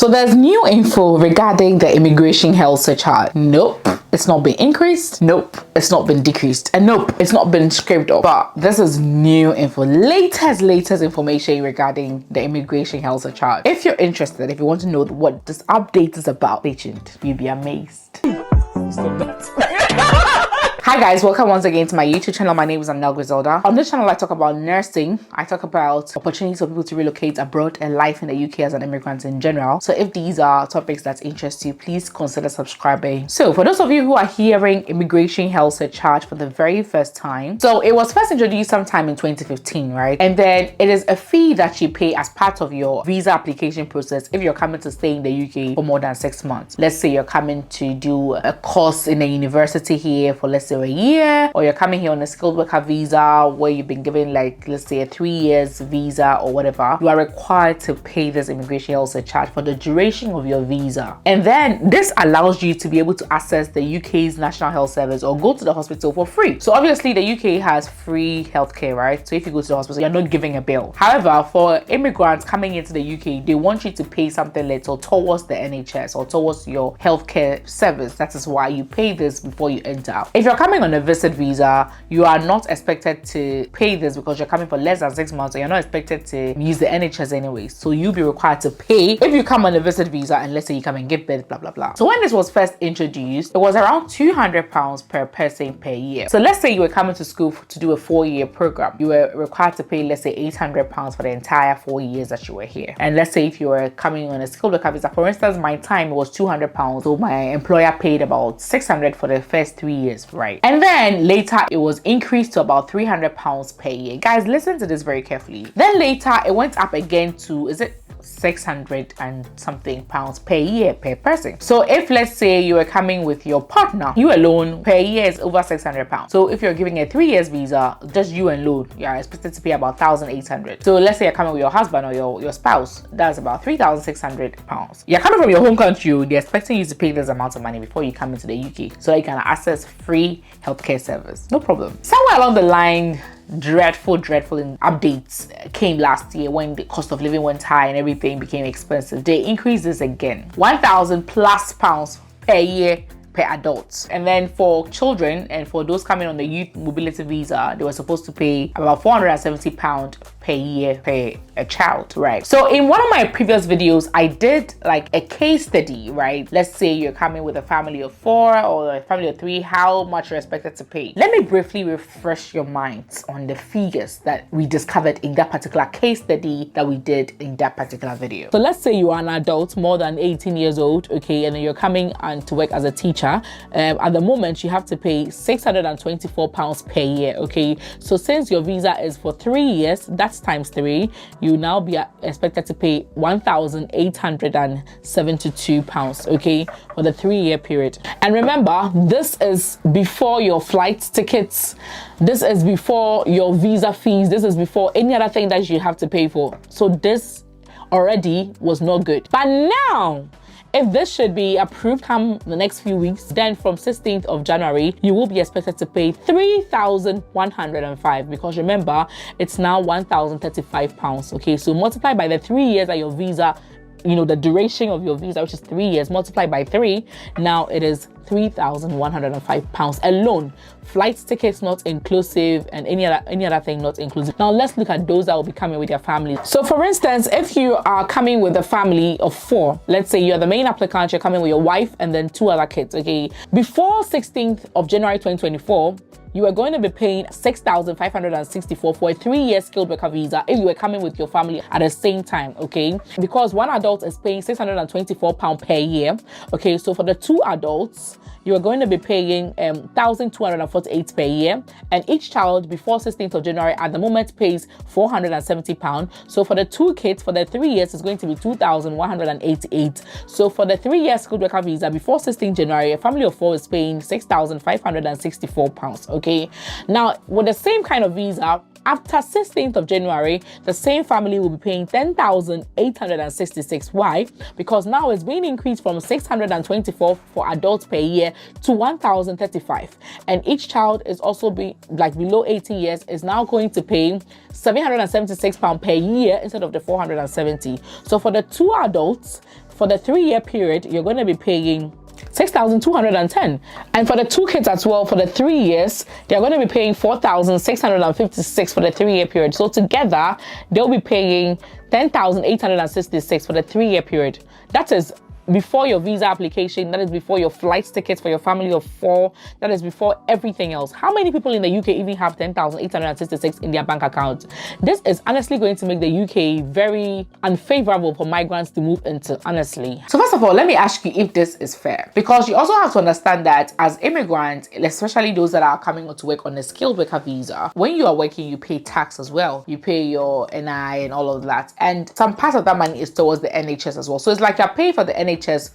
So there's new info regarding the immigration health surcharge. Nope, it's not been increased. Nope, it's not been decreased. And nope, it's not been scraped off. But this is new info, latest information regarding the immigration health surcharge. If you're interested, if you want to know what this update is about, stay tuned. You'll be amazed. Stop that. Hi guys, welcome once again to my YouTube channel. My name is Anel Griselda. On this channel, I talk about nursing. I talk about opportunities for people to relocate abroad and life in the UK as an immigrant in general. So if these are topics that interest you, please consider subscribing. So for those of you who are hearing immigration health surcharge for the very first time, so it was first introduced sometime in 2015, right? And then it is a fee that you pay as part of your visa application process if you're coming to stay in the UK for more than 6 months. Let's say you're coming to do a course in a university here for, let's say, a year, or you're coming here on a skilled worker visa where you've been given, like, let's say a 3 years visa or whatever. You are required to pay this immigration health surcharge for the duration of your visa. And then this allows you to be able to access the UK's National Health Service or go to the hospital for free. So obviously the UK has free healthcare, right? So if you go to the hospital, you're not giving a bill. However, for immigrants coming into the UK, they want you to pay something little towards the NHS or towards your healthcare service. That is why you pay this before you enter. If you're coming on a visit visa, you are not expected to pay this because you're coming for less than 6 months, and you're not expected to use the NHS anyway. So you'll be required to pay if you come on a visit visa, and let's say you come and give birth, blah blah blah. So when this was first introduced, it was around £200 per person per year. So let's say you were coming to school to do a 4-year program, you were required to pay, let's say, £800 for the entire 4 years that you were here. And let's say if you were coming on a skilled worker visa, for instance, my time was £200, so my employer paid about £600 for the first 3 years, right? And then later it was increased to about £300 per year. Guys, listen to this very carefully. Then later it went up again to, is it 600 and something pounds per year per person. So if, let's say, you are coming with your partner, you alone per year is over £600. So if you're giving a 3 years visa, just you alone, you are expected to pay about £1,800. So let's say you're coming with your husband or your spouse, that's about £3,600. You're coming from your home country, they're expecting you to pay this amount of money before you come into the UK so that you can access free healthcare service. No problem. Somewhere along the line, dreadful updates came last year when the cost of living went high and everything became expensive. They increased this again, £1,000+ per year per adult. And then for children and for those coming on the youth mobility visa, they were supposed to pay about £470 per year per a child, right? So in one of my previous videos, I did like a case study, right? Let's say you're coming with a family of 4 or a family of 3, how much you're expected to pay. Let me briefly refresh your minds on the figures that we discovered in that particular case study that we did in that particular video. So let's say you are an adult more than 18 years old, okay, and then you're coming and to work as a teacher. At the moment, you have to pay £624 per year, okay? So since your visa is for 3 years, that's times 3, you now be expected to pay £1,872, okay, for the 3-year period. And remember, this is before your flight tickets, this is before your visa fees, this is before any other thing that you have to pay for. So this already was not good. But now, if this should be approved come the next few weeks, then from 16th of January, you will be expected to pay £3,105, because remember, it's now £1,035, okay? So multiply by the 3 years that your visa, you know, the duration of your visa, which is 3 years, multiplied by 3, now it is £3,105 alone. Flight tickets not inclusive, and any other thing not inclusive. Now let's look at those that will be coming with their families. So for instance, if you are coming with a family of 4, let's say you're the main applicant, you're coming with your wife and then 2 other kids, okay? Before 16th of January 2024, you are going to be paying £6,564 for a 3-year skilled worker visa if you were coming with your family at the same time, okay? Because one adult is paying £624 per year, okay? So for the 2 adults, you are going to be paying £1,248 per year, and each child before 16th of January at the moment pays £470. So for the 2 kids for the 3 years is going to be £2,188. So for the 3-year skilled worker visa before 16th January, a family of 4 is paying £6,564, okay? Now with the same kind of visa, after 16th of January, the same family will be paying $10,866. Why? Because now it's being increased from $624 for adults per year to $1,035. And each child is also below 18 years is now going to pay £776 per year instead of the $470. So for the 2 adults, for the 3-year period, you're going to be paying 6,210, and for the 2 kids as well, for the 3 years, they're going to be paying 4,656 for the 3-year period. So together, they'll be paying 10,866 for the 3-year period. That is before your visa application, that is before your flight tickets for your family of 4, that is before everything else. How many people in the UK even have 10,866 in their bank account? This is honestly going to make the UK very unfavorable for migrants to move into, honestly. So first of all, let me ask you if this is fair, because you also have to understand that as immigrants, especially those that are coming on to work on a skilled worker visa, when you are working, you pay tax as well. You pay your NI and all of that, and some part of that money is towards the NHS as well. So it's like you're paying for the NHS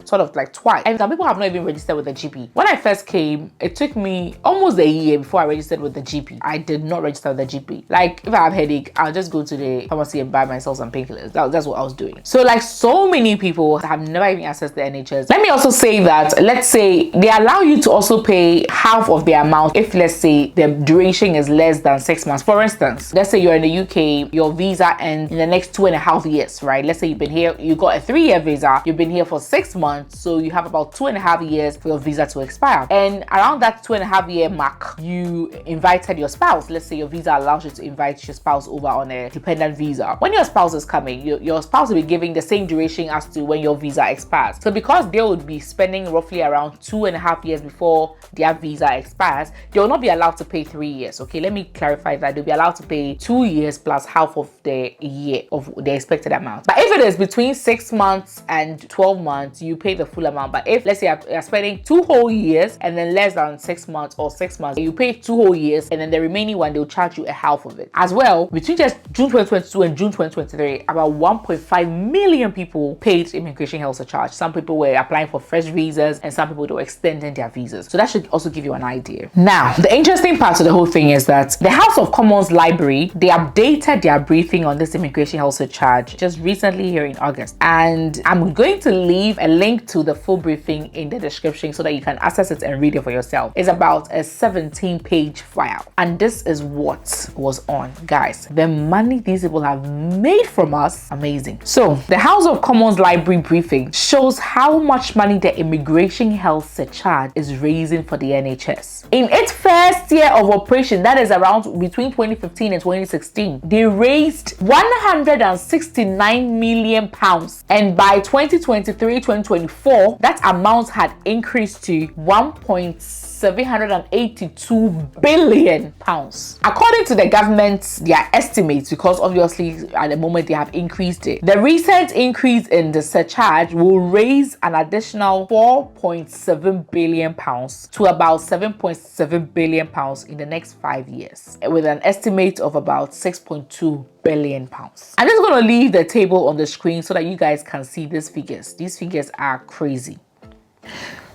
sort of like twice, and some people have not even registered with the GP. When I first came, it took me almost a year before I registered with the GP. I did not register with the GP. Like, if I have a headache, I'll just go to the pharmacy and buy myself some painkillers. That's what I was doing. So like, so many people have never even accessed the NHS. Let me also say that, let's say they allow you to also pay half of the amount if, let's say, the duration is less than 6 months. For instance, let's say you're in the UK, your visa ends in the next 2.5 years, right? Let's say you've been here, you got a 3-year visa, you've been here for 6 months, so you have about 2.5 years for your visa to expire. And around that 2.5 year mark, you invited your spouse. Let's say your visa allows you to invite your spouse over on a dependent visa. When your spouse is coming, your spouse will be giving the same duration as to when your visa expires. So because they would be spending roughly around 2.5 years before their visa expires, they will not be allowed to pay 3 years. Okay, let me clarify that. They'll be allowed to pay 2 years plus half of the year of the expected amount. But if it is between 6 months and 12 months, you pay the full amount. But if, let's say, you're spending 2 whole years and then less than 6 months, or 6 months, you pay 2 whole years, and then the remaining one, they'll charge you a half of it. As well, between just June 2022 and June 2023, about 1.5 million people paid immigration health surcharge. Some people were applying for fresh visas, and some people were extending their visas. So that should also give you an idea. Now, the interesting part of the whole thing is that the House of Commons Library, they updated their briefing on this immigration health surcharge just recently here in August. And I'm going to leave a link to the full briefing in the description so that you can access it and read it for yourself. It's about a 17-page file, and this is what was on. Guys, the money these people have made from us, amazing. So the House of Commons Library briefing shows how much money the immigration health surcharge is raising for the NHS. In its first year of operation, that is around between 2015 and 2016, they raised 169 million pounds, and by 2023-2024, that amount had increased to 1.782 billion pounds. According to the government, their estimates, because obviously at the moment they have increased it, the recent increase in the surcharge will raise an additional 4.7 billion pounds to about 7.7 billion pounds in the next 5 years, with an estimate of about 6.2 billion pounds. I'm just going to leave the table on the screen so that you guys can see these figures. These figures are crazy.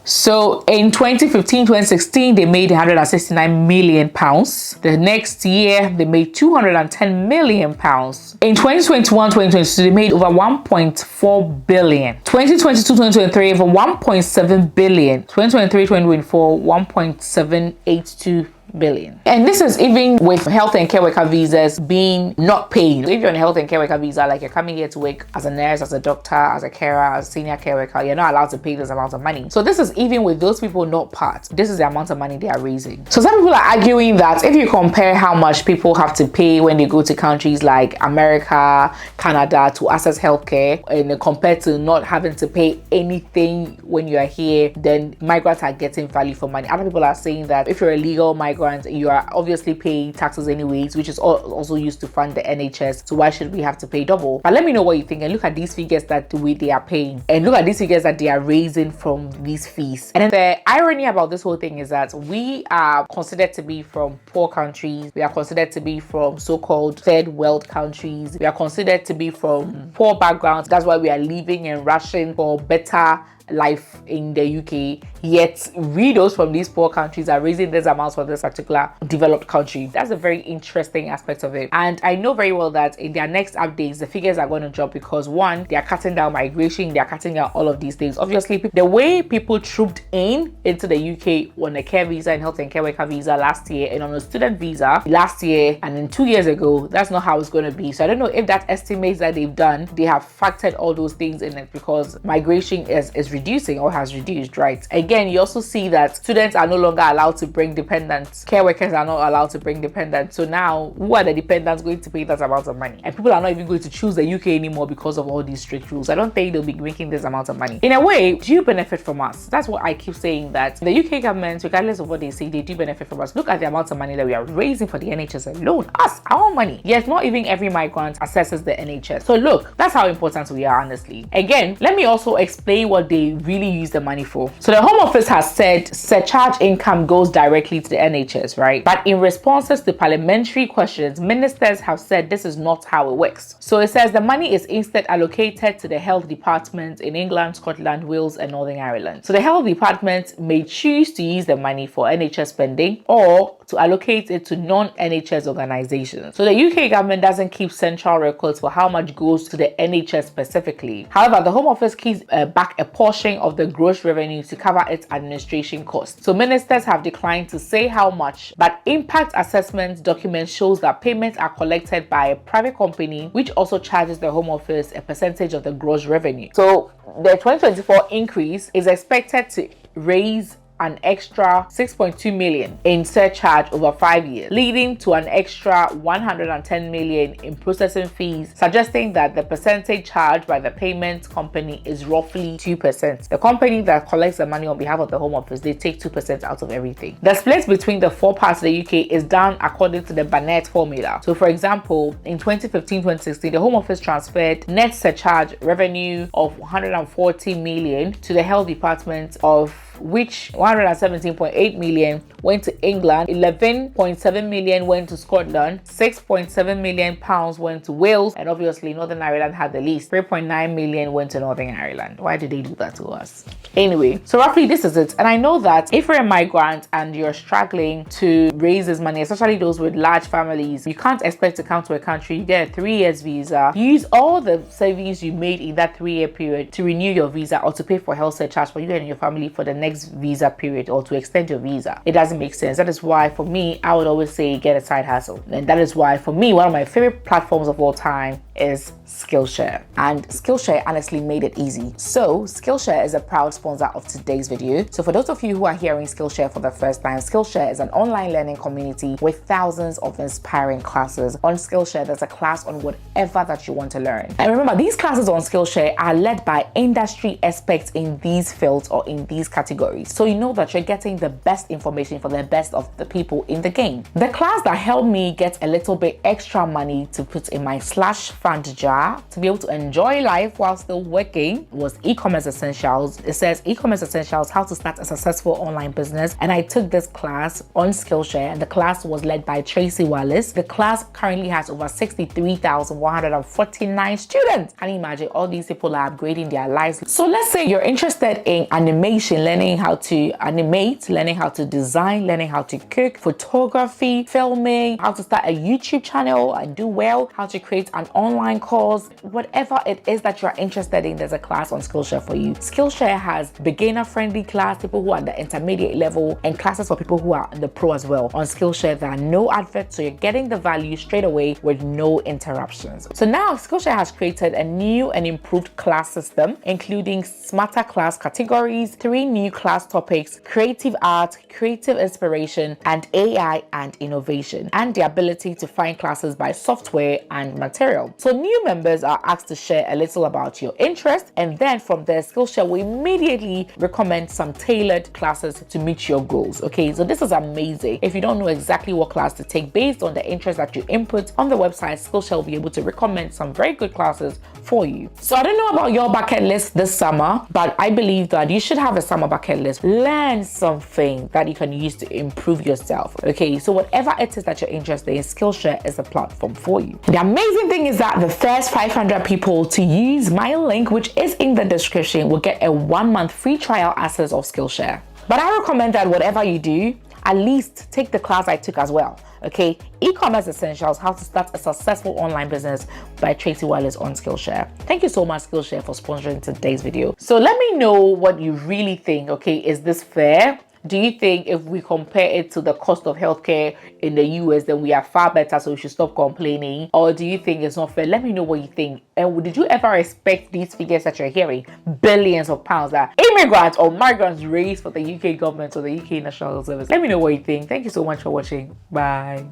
So in 2015-2016, they made 169 million pounds. The next year, they made 210 million pounds. In 2021-2022, they made over 1.4 billion. 2022-2023, over 1.7 billion. 2023-2024, 1.782 billion. And this is even with health and care worker visas being not paid. So if you're on a health and care worker visa, like you're coming here to work as a nurse, as a doctor, as a carer, as a senior care worker, you're not allowed to pay this amount of money. So this is even with those people not part. This is the amount of money they are raising. So some people are arguing that if you compare how much people have to pay when they go to countries like America, Canada to access healthcare, and compared to not having to pay anything when you are here, then migrants are getting value for money. Other people are saying that if you're a legal migrant, you are obviously paying taxes anyways, which is also used to fund the NHS. So why should we have to pay double? But let me know what you think, and look at these figures that they are paying, and look at these figures that they are raising from these fees. And then the irony about this whole thing is that we are considered to be from poor countries. We are considered to be from so-called third world countries. We are considered to be from poor backgrounds. That's why we are living and rushing for better life in the UK, yet we those from these poor countries are raising these amounts for this particular developed country. That's a very interesting aspect of it. And I know very well that in their next updates, the figures are going to drop because one, they are cutting down migration, they are cutting down all of these things. Obviously, the way people trooped into the UK on a care visa and health and care worker visa last year and on a student visa last year and then 2 years ago, that's not how it's going to be. So I don't know if that estimates that they've done, they have factored all those things in it because migration is reducing or has reduced, right? Again, you also see that students are no longer allowed to bring dependents. Care workers are not allowed to bring dependents. So now, who are the dependents going to pay that amount of money? And people are not even going to choose the UK anymore because of all these strict rules. I don't think they'll be making this amount of money. In a way, do you benefit from us? That's what I keep saying, that the UK government, regardless of what they say, they do benefit from us. Look at the amount of money that we are raising for the NHS alone. Us, our own money. Yes, not even every migrant accesses the NHS. So look, that's how important we are, honestly. Again, let me also explain what they really use the money for. So the Home Office has said surcharge income goes directly to the NHS, right? But in responses to parliamentary questions, ministers have said this is not how it works. So it says the money is instead allocated to the health department in England, Scotland, Wales, and Northern Ireland. So the health department may choose to use the money for NHS spending or to allocate it to non-NHS organizations. So the UK government doesn't keep central records for how much goes to the NHS specifically. However, the Home Office keeps back a portion of the gross revenue to cover its administration costs. So ministers have declined to say how much, but impact assessment document shows that payments are collected by a private company, which also charges the Home Office a percentage of the gross revenue. So the 2024 increase is expected to raise an extra 6.2 million in surcharge over 5 years, leading to an extra 110 million in processing fees, suggesting that the percentage charged by the payment company is roughly 2%. The company that collects the money on behalf of the Home Office, they take 2% out of everything. The split between the four parts of the UK is done according to the Barnett formula. So for example, in 2015-2016, the Home Office transferred net surcharge revenue of 140 million to the Health Department, of which 117.8 million went to England, 11.7 million went to Scotland, 6.7 million pounds went to Wales, and obviously Northern Ireland had the least. 3.9 million went to Northern Ireland. Why did they do that to us? Anyway, so roughly this is it. And I know that if you're a migrant and you're struggling to raise this money, especially those with large families, you can't expect to come to a country, you get a 3 years visa, use all the savings you made in that 3-year period to renew your visa or to pay for health surcharge for you and your family for the next visa period or to extend your visa. It doesn't make sense. That is why for me, I would always say get a side hustle. And that is why for me, one of my favorite platforms of all time is Skillshare. And Skillshare honestly made it easy. So Skillshare is a proud sponsor of today's video. So for those of you who are hearing Skillshare for the first time, Skillshare is an online learning community with thousands of inspiring classes. On Skillshare, there's a class on whatever that you want to learn. And remember, these classes on Skillshare are led by industry experts in these fields or in these categories. So you know that you're getting the best information for the best of the people in the game. The class that helped me get a little bit extra money to put in my slash fund jar to be able to enjoy life while still working was e-commerce essentials. It says e-commerce essentials, how to start a successful online business. And I took this class on Skillshare, and the class was led by Tracy Wallace. The class currently has over 63,149 students. Can you imagine? All these people are upgrading their lives. So let's say you're interested in animation, learning how to animate, learning how to design, learning how to cook, photography, filming, how to start a YouTube channel and do well, how to create an online course, whatever it is that you're interested in, there's a class on Skillshare for you. Skillshare has beginner-friendly class, people who are at the intermediate level, and classes for people who are the pro as well. On Skillshare, there are no adverts, so you're getting the value straight away with no interruptions. So now Skillshare has created a new and improved class system, including smarter class categories, 3 new class topics, creative art, creative inspiration, and AI and innovation, and the ability to find classes by software and material. So new members are asked to share a little about your interest, and then from there, Skillshare will immediately recommend some tailored classes to meet your goals. Okay, so this is amazing. If you don't know exactly what class to take based on the interest that you input on the website, Skillshare will be able to recommend some very good classes for you. So I don't know about your bucket list this summer, but I believe that you should have a summer bucket list. Learn something that you can use to improve yourself. Okay, so whatever it is that you're interested in, Skillshare is a platform for you. The amazing thing is that the first 500 people to use my link, which is in the description, will get a 1-month free trial access of Skillshare. But I recommend that whatever you do, at least take the class I took as well. Okay, e-commerce essentials: how to start a successful online business by Tracy Wallace on Skillshare. Thank you so much, Skillshare, for sponsoring today's video. So let me know what you really think. Okay, is this fair? Do you think if we compare it to the cost of healthcare in the US, then we are far better, so we should stop complaining? Or do you think it's not fair? Let me know what you think. And did you ever expect these figures that you're hearing, billions of pounds, that immigrants or migrants raise for the UK government or the UK National Health Service? Let me know what you think. Thank you so much for watching. Bye.